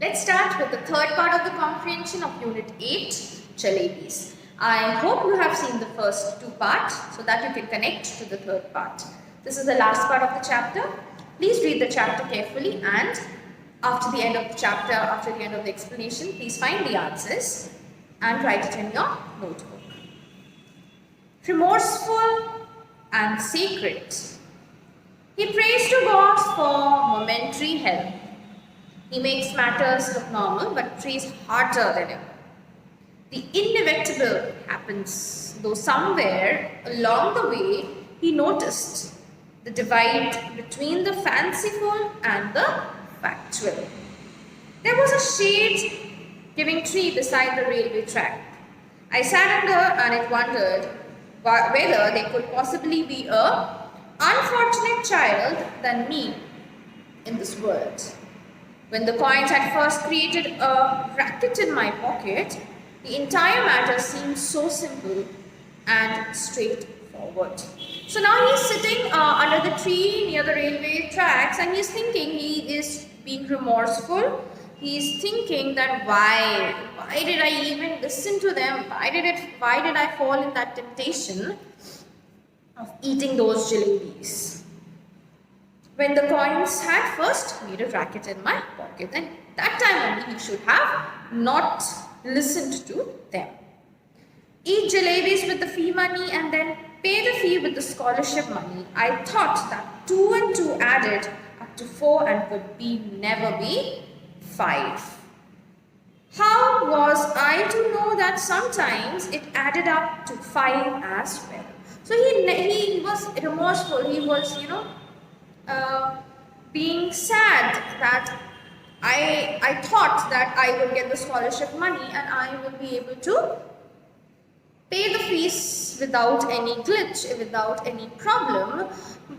Let's start with the third part of the comprehension of Unit 8, Jalebis. I hope you have seen the first two parts so that you can connect to the third part. This is the last part of the chapter. Please read the chapter carefully and after the end of the chapter, after the end of the explanation, please find the answers and write it in your notebook. Remorseful and sacred. He prays to God for momentary help. He makes matters look normal but prays harder than ever. The inevitable happens, though somewhere along the way he noticed the divide between the fanciful and the factual. There was a shade-giving tree beside the railway track. I sat under and it wondered whether there could possibly be a unfortunate child than me in this world. When the coins had first created a racket in my pocket, the entire matter seemed so simple and straightforward. So now he's sitting under the tree near the railway tracks and he's thinking, he is being remorseful. He's thinking that why did I even listen to them? Why did I fall in that temptation of eating those jalebis? When the coins had first made a racket in my pocket, and that time only he should have not listened to them. Eat jalebis with the fee money and then pay the fee with the scholarship money. I thought that 2 and 2 added up to 4 and could never be 5. How was I to know that sometimes it added up to 5 as well? So he was remorseful. He was, being sad that I thought that I will get the scholarship money and I will be able to pay the fees without any glitch, without any problem.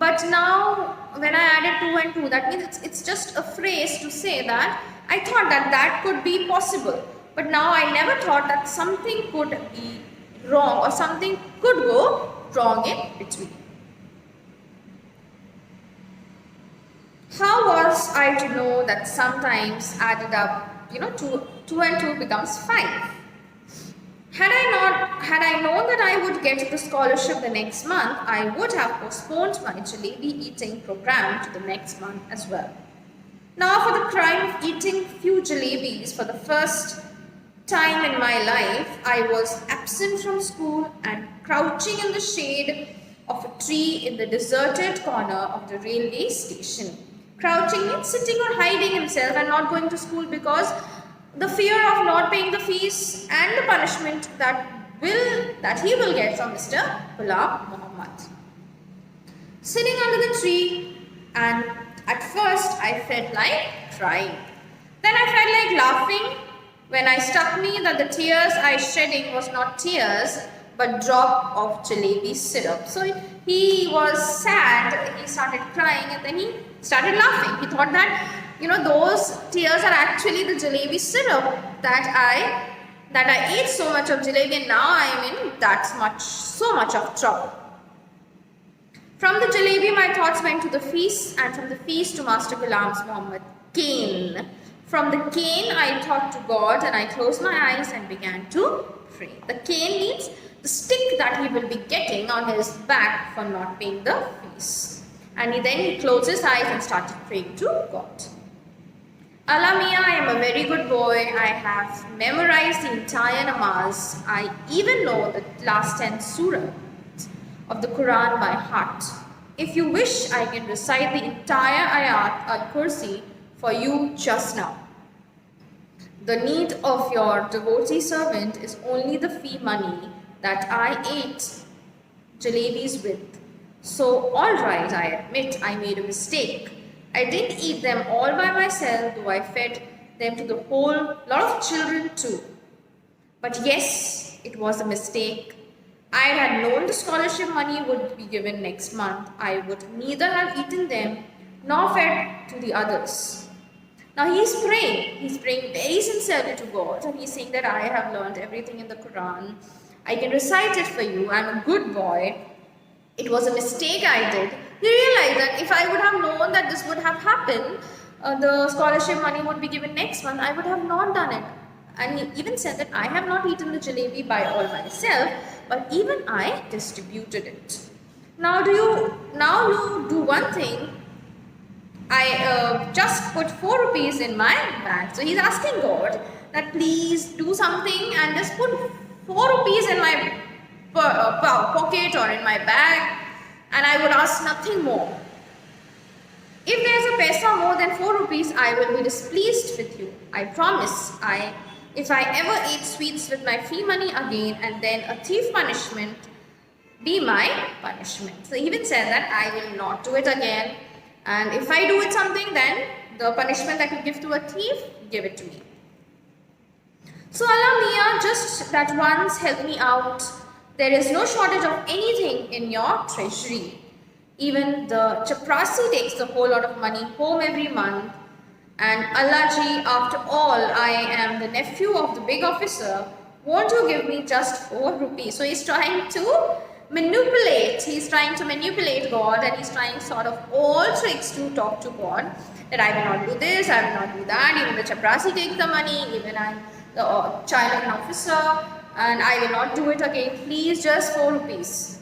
But now when I added 2 and 2, that means it's just a phrase to say that I thought that could be possible. But now I never thought that something could be wrong or something could go wrong in between. How was I to know that sometimes added up, 2 and 2 becomes 5? Had I known that I would get the scholarship the next month, I would have postponed my jalebi eating program to the next month as well. Now for the crime of eating few jalebis for the first time in my life, I was absent from school and crouching in the shade of a tree in the deserted corner of the railway station. Crouching means sitting or hiding himself and not going to school because the fear of not paying the fees and the punishment that he will get from Mr. Ghulam Muhammad. Sitting under the tree, and at first I felt like crying. Then I felt like laughing when I struck me that the tears I shedding was not tears but drop of jalebi syrup. So he was sad, he started crying and then he started laughing. He thought that, those tears are actually the jalebi syrup that I ate so much of jalebi and now I am in so much of trouble. From the jalebi, my thoughts went to the feast and from the feast to Master Ghulam Muhammad cane. From the cane, I thought to God and I closed my eyes and began to pray. The cane means the stick that he will be getting on his back for not paying the fees. And then he closed his eyes and started praying to God. Allah Mia, I am a very good boy. I have memorized the entire namaz. I even know the last 10 surah of the Quran by heart. If you wish, I can recite the entire ayat al-Kursi for you just now. The need of your devotee servant is only the fee money that I ate jalebis with. So, alright, I admit I made a mistake. I didn't eat them all by myself, though I fed them to the whole lot of children too. But yes, it was a mistake. I had known the scholarship money would be given next month. I would neither have eaten them nor fed to the others. Now he's praying very sincerely to God and he's saying that I have learned everything in the Quran. I can recite it for you. I'm a good boy. It was a mistake I did. He realized that if I would have known that this would have happened, the scholarship money would be given next month, I would have not done it. And he even said that I have not eaten the jalebi by all myself, but even I distributed it. Now you do one thing. I just put 4 rupees in my bag. So he's asking God that please do something and just put 4 rupees in my pocket or in my bag, and I would ask nothing more. If there is a paisa more than 4 rupees, I will be displeased with you. I promise. If I ever eat sweets with my free money again, and then a thief punishment be my punishment. So he even said that I will not do it again. And if I do it something, then the punishment that you give to a thief, give it to me. So Allah Mia, just that once help me out. There is no shortage of anything in your treasury. Even the chaprasi takes the whole lot of money home every month. And Allah ji, after all, I am the nephew of the big officer. Won't you give me just 4 rupees? So he's trying to manipulate. He's trying to manipulate God, and he's trying sort of all tricks to talk to God. That I will not do this, I will not do that. Even the chaprasi takes the money. Even I'm the child of an officer, and I will not do it again. Please, just 4 rupees.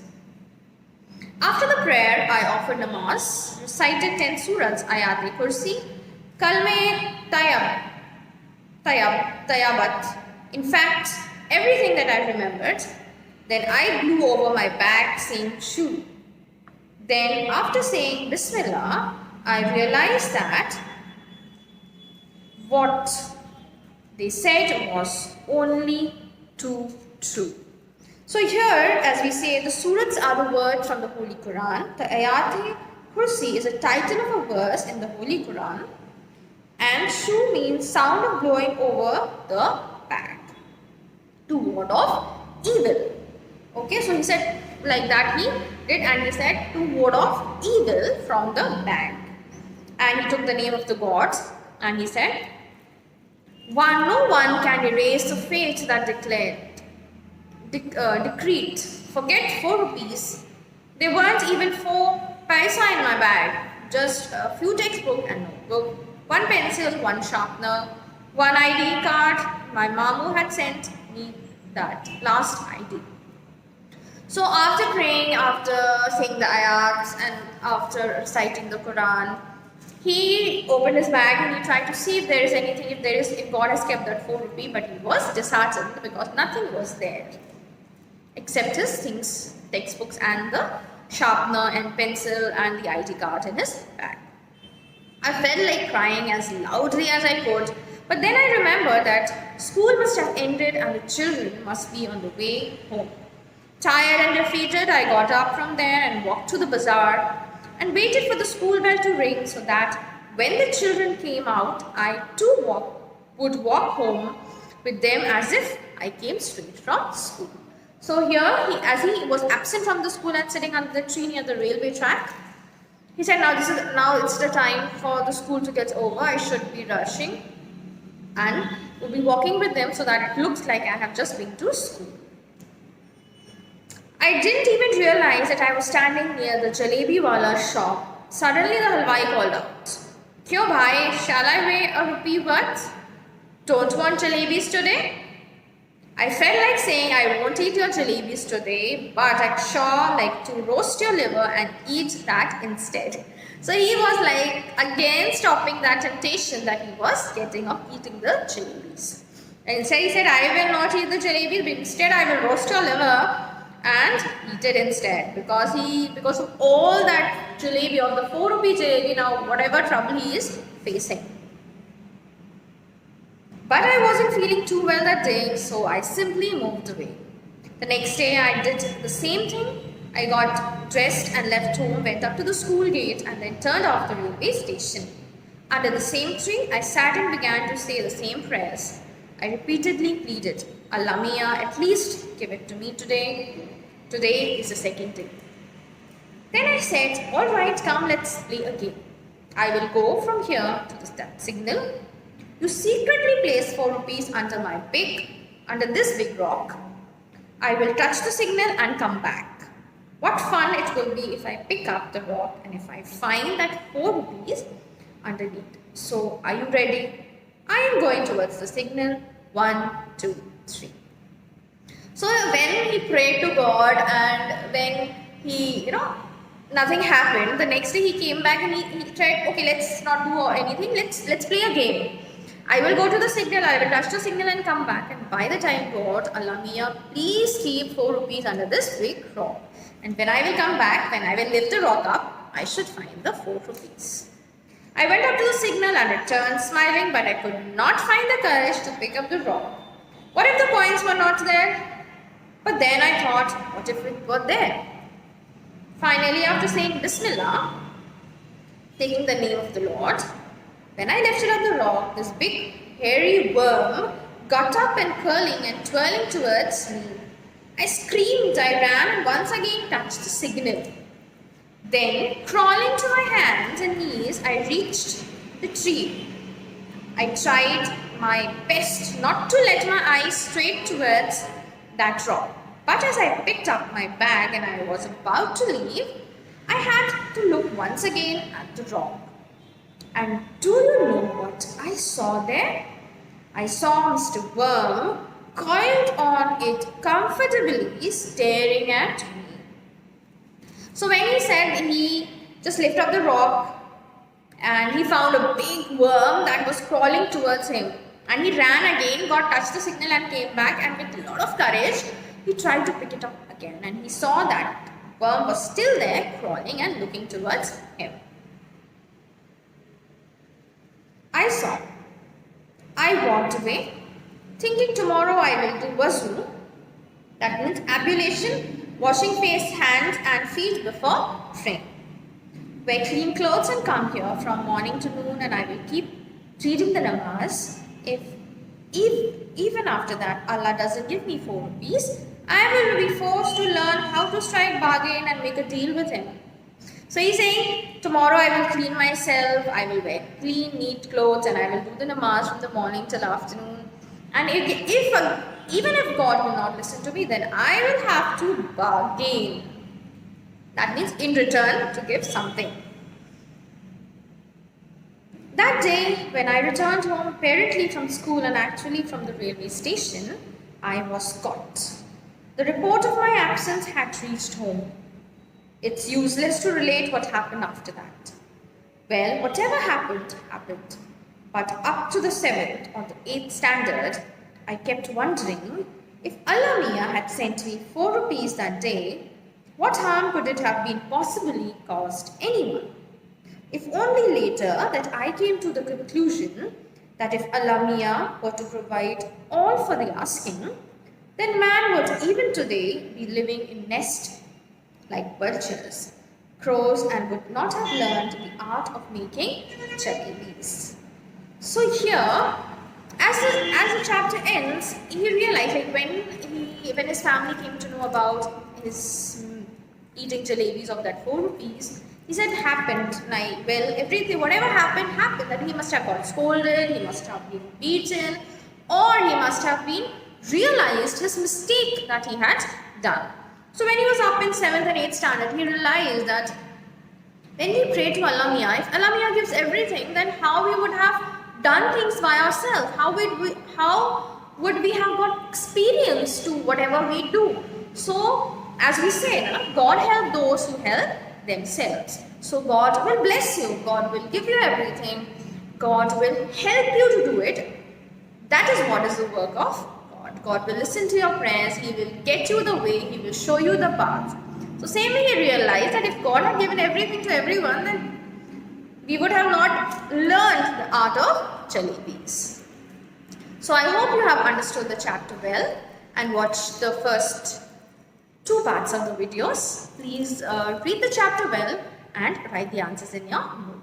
After the prayer, I offered namaz, recited 10 surahs, Ayat-e-Kursi, Kalme Tayabat. In fact, everything that I remembered. Then I blew over my back saying shoo. Then after saying Bismillah, I realized that what they said was only too true. So here, as we say, the surahs are the words from the Holy Quran. The Ayat-e-Kursi is a title of a verse in the Holy Quran. And shoo means sound of blowing over the bag to ward off evil. Okay, so he said like that he did, and he said to ward off evil from the bag. And he took the name of the gods and he said, no one can erase the fate that decreed. Forget 4 rupees. There weren't even 4 paisa in my bag. Just a few textbook and notebook, 1 pencil, 1 sharpener, 1 ID card. My mamu had sent me that last ID. So after praying, after saying the ayats and after reciting the Quran, he opened his bag and he tried to see if there is anything, if God has kept that 4 rupee, but he was disheartened because nothing was there except his things, textbooks and the sharpener and pencil and the ID card in his bag. I felt like crying as loudly as I could, but then I remembered that school must have ended and the children must be on the way home. Tired and defeated, I got up from there and walked to the bazaar and waited for the school bell to ring so that when the children came out, I too would walk home with them as if I came straight from school. So here, as he was absent from the school and sitting under the tree near the railway track, he said, now it's the time for the school to get over. I should be rushing and will be walking with them so that it looks like I have just been to school. I didn't even realize that I was standing near the jalebi wala shop. Suddenly the halwai called out, "Kyo bhai, shall I weigh a rupee worth? Don't want jalebis today?" I felt like saying I won't eat your jalebis today, but I'd sure like to roast your liver and eat that instead. So he was like again stopping that temptation that he was getting of eating the jalebis. And instead he said, I will not eat the jalebis, but instead I will roast your liver and eat it instead, because of all that jalebi, of the 4 rupee jalebi, now whatever trouble he is facing. But I wasn't feeling too well that day, so I simply moved away. The next day I did the same thing. I got dressed and left home, went up to the school gate and then turned off the railway station. Under the same tree, I sat and began to say the same prayers. I repeatedly pleaded, Allah Mia, at least give it to me today. Today is the second day. Then I said, alright, come, let's play a game. I will go from here to that signal. You secretly place 4 rupees under this big rock. I will touch the signal and come back. What fun it will be if I pick up the rock and if I find that 4 rupees underneath. So, are you ready? I am going towards the signal. 1, 2, 3. So, when he prayed to God and when he, nothing happened, the next day he came back and he tried, okay, let's not do anything, let's play a game. I will go to the signal, I will touch the signal and come back. And by the time God, Allah Mia, please keep 4 rupees under this big rock. And when I will come back, when I will lift the rock up, I should find the 4 rupees. I went up to the signal and returned smiling, but I could not find the courage to pick up the rock. What if the coins were not there? But then I thought, what if it were there? Finally, after saying Bismillah, taking the name of the Lord, when I lifted up the rock, this big hairy worm got up and curling and twirling towards me. I screamed, I ran and once again touched the signal. Then, crawling to my hands and knees, I reached the tree. I tried my best not to let my eyes stray towards that rock. But as I picked up my bag and I was about to leave, I had to look once again at the rock. And do you know what I saw there? I saw Mr. Worm coiled on it comfortably staring at me. So when he said he just lifted up the rock and he found a big worm that was crawling towards him, and he ran again, touched the signal and came back, and with a lot of courage he tried to pick it up again, and he saw that worm was still there crawling and looking towards him. I saw. I walked away thinking tomorrow I will do wuzu, that means ablution, washing face, hands and feet before praying. Wear clean clothes and come here from morning to noon, and I will keep reading the namaz. If even after that Allah doesn't give me 4 rupees, I will be forced to learn how to strike bargain and make a deal with him. So he's saying, tomorrow I will clean myself, I will wear clean, neat clothes, and I will do the namaz from the morning till afternoon. And even if God will not listen to me, then I will have to bargain. That means in return to give something. That day, when I returned home, apparently from school and actually from the railway station, I was caught. The report of my absence had reached home. It's useless to relate what happened after that. Well, whatever happened, happened. But up to the 7th or the 8th standard, I kept wondering, if Allah Mia had sent me 4 rupees that day, what harm could it have been possibly caused anyone? If only later that I came to the conclusion that if Allah Mia were to provide all for the asking, then man would even today be living in nest like vultures, crows, and would not have learned the art of making jalebis. So here, as the chapter ends, he realized, like when his family came to know about his eating jalebis of that 4 rupees, he said happened, like, well, everything, whatever happened, that he must have got scolded, he must have been beaten, or he must have been realized his mistake that he had done. So when he was up in 7th and 8th standard, he realized that when we pray to Allah Mia, if Allah Mia gives everything, then how we would have done things by ourselves? How would we have got experience to whatever we do? So, as we say, God help those who help themselves. So God will bless you, God will give you everything, God will help you to do it. That is what is the work of God. God will listen to your prayers, He will get you the way, He will show you the path. So same way he realized that if God had given everything to everyone, then we would have not learned the art of jalebis. So I hope you have understood the chapter well and watched the first 2 parts of the videos. Please read the chapter well and write the answers in your notebook.